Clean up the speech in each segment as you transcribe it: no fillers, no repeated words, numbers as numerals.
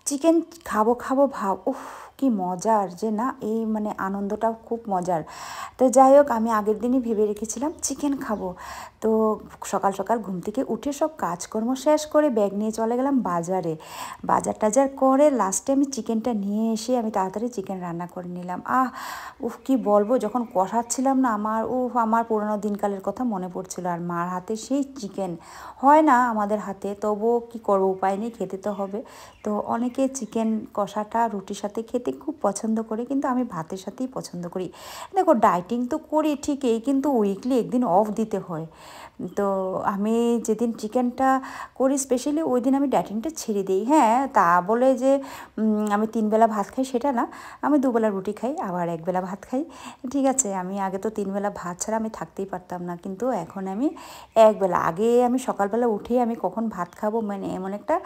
Chicken খাবো খাবো ভাব, উফ কি মজার যে না, এই মানে আনন্দটাও খুব মজার। তো যাই হোক, আমি আগের দিনই ভেবে রেখেছিলাম চিকেন খাবো। তো সকাল সকাল ঘুম থেকে উঠে সব কাজকর্ম শেষ করে ব্যাগ নিয়ে চলে গেলাম বাজারে। বাজার টাজার করে লাস্টে আমি চিকেনটা নিয়ে এসে আমি তাড়াতাড়ি চিকেন রান্না করে নিলাম। উফ কি বলবো, যখন কষাচ্ছিলাম না, আমার পুরোনো দিনকালের কথা মনে পড়ছিল। আর মার হাতে সেই চিকেন হয় না আমাদের হাতে, তবুও কি করবো, উপায় নেই, খেতে তো হবে। তো অনেকে চিকেন কষাটা রুটির সাথে খেতে খুব পছন্দ করে, কিন্তু আমি ভাতের সাথেই পছন্দ করি। দেখো, ডাইটিং তো করি ঠিকই, কিন্তু উইকলি একদিন অফ দিতে হয়। তো আমি যেদিন চিকেনটা করি স্পেশালি, ওই দিন আমি ডাইটিংটা ছেড়ে দিই। হ্যাঁ, তা বলে যে আমি 3 বেলা ভাত খাই সেটা না, আমি 2 বেলা রুটি খাই, আবার 1 বেলা ভাত খাই। ঠিক আছে, আমি আগে তো 3 বেলা ভাত ছাড়া আমি থাকতেই পারতাম না, কিন্তু এখন আমি 1 বেলা। আগে আমি সকালবেলা উঠেই আমি কখন ভাত খাবো মানে এমন একটা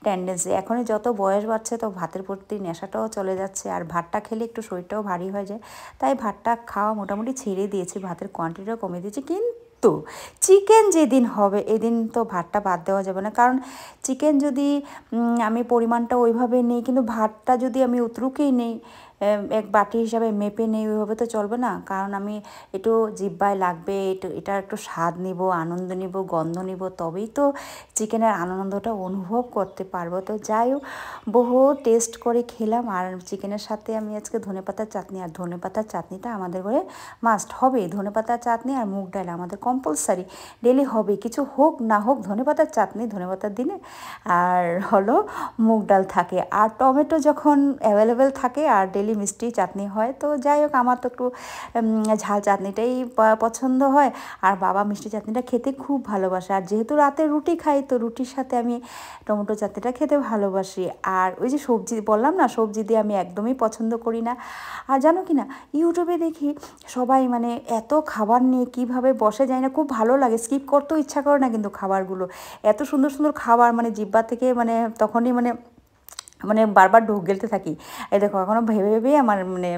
টেন্ডেন্সি। এখনই যত বয়স বাড়ছে তো ভাতের প্রতি নেশাটাও চলে যাচ্ছে, আর ভাতটা খেলে একটু শরীরটাও ভারী হয়ে যায়। তাই ভাতটা খাওয়া মোটামুটি ছেড়ে দিয়েছি, ভাতের কোয়ান্টিটিটাও কমিয়ে দিয়েছি। কিন্তু চিকেন যেদিন হবে এদিন তো ভাতটা বাদ দেওয়া যাবে না, কারণ চিকেন যদি আমি পরিমাণটা ওইভাবে নিই, কিন্তু ভাতটা যদি আমি উতরুকেই নেই, এক বাটি হিসাবে মেপে নেই, ওইভাবে তো চলবে না। কারণ আমি একটু জিহ্বায় লাগবে, এটার একটু স্বাদ নিব, আনন্দ নিব, গন্ধ নিব, তবেই তো চিকেনের আনন্দটা অনুভব করতে পারবো। তো যাই হোক, বহু টেস্ট করে খেলাম। আর চিকেনের সাথে আমি আজকে ধনেপাতার চাটনি, আর ধনেপাতার চাটনিটা আমাদের ঘরে মাস্ট হবে। ধনেপাতার চাটনি আর মুগ ডাল আমাদের কম্পালসারি ডেলি হবে, কিছু হোক না হোক। ধনেপাতার চাটনি ধনেপাতার দিনে, আর হলো মুগ ডাল থাকে, আর টমেটো যখন অ্যাভেলেবেল থাকে, আর ডেলি মিষ্টি চাটনি হয়। তো যাই হোক, আমার তো একটু ঝাল চাটনিটাই পছন্দ হয়, আর বাবা মিষ্টি চাটনিটা খেতে খুব ভালোবাসে। আর যেহেতু রাতে রুটি খাই, তো রুটির সাথে আমি টমেটো চাটনিটা খেতে ভালোবাসি। আর ওই যে সবজি বললাম না, সবজি দিয়ে আমি একদমই পছন্দ করি না। আর জানো কি না, ইউটিউবে দেখি সবাই মানে এত খাবার নিয়ে কীভাবে বসে যায় না, খুব ভালো লাগে, স্কিপ করতেও ইচ্ছা করে না, কিন্তু খাবারগুলো এত সুন্দর সুন্দর খাবার, মানে জিহ্বা থেকে মানে তখনই মানে মানে বারবার ঢোক গেলতে থাকি। এই দেখো, এখনও ভেবে ভেবেই আমার মানে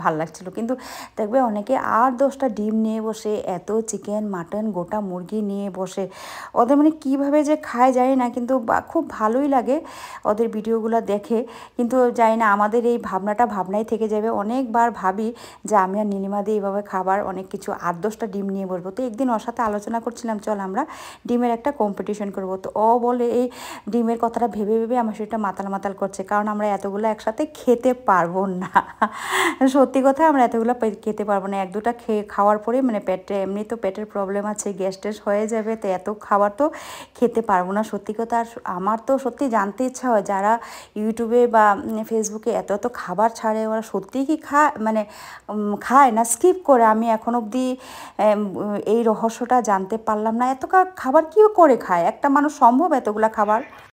ভাল লাগছিলো। কিন্তু দেখবে অনেকে 8-10টা ডিম নিয়ে বসে, এত চিকেন মাটন গোটা মুরগি নিয়ে বসে, ওদের মানে কীভাবে যে খায় জানি না, কিন্তু খুব ভালোই লাগে ওদের ভিডিওগুলো দেখে। কিন্তু জানি না, আমাদের এই ভাবনাটা ভাবনাই থেকে যাবে। অনেকবার ভাবি যে আমি আর নীলিমা দিয়ে এইভাবে খাবার অনেক কিছু 8-10টা ডিম নিয়ে বসবো। তো একদিন ওর সাথে আলোচনা করছিলাম, চল আমরা ডিমের একটা কম্পিটিশন করবো। তো ও বলে এই ডিমের কথাটা ভেবে ভেবে আমার সেটা মাতাল মাতাল করছে, কারণ আমরা এতগুলো একসাথে খেতে পারবো না। সত্যি কথা, আমরা এতগুলো খেতে পারবো না। 1-2টা খাওয়ার পরে মানে পেটে, এমনি তো পেটের প্রবলেম আছে, গ্যাস ট্যাস হয়ে যাবে, তো এত খাবার তো খেতে পারবো না সত্যি কথা। আর আমার তো সত্যি জানতে ইচ্ছা হয়, যারা ইউটিউবে বা ফেসবুকে এত এত খাবার ছাড়ে, ওরা সত্যিই কি মানে খায় না স্কিপ করে? আমি এখন অবধি এই রহস্যটা জানতে পারলাম না, এত খাবার কী করে খায় একটা মানুষ, সম্ভব এতগুলা খাবার?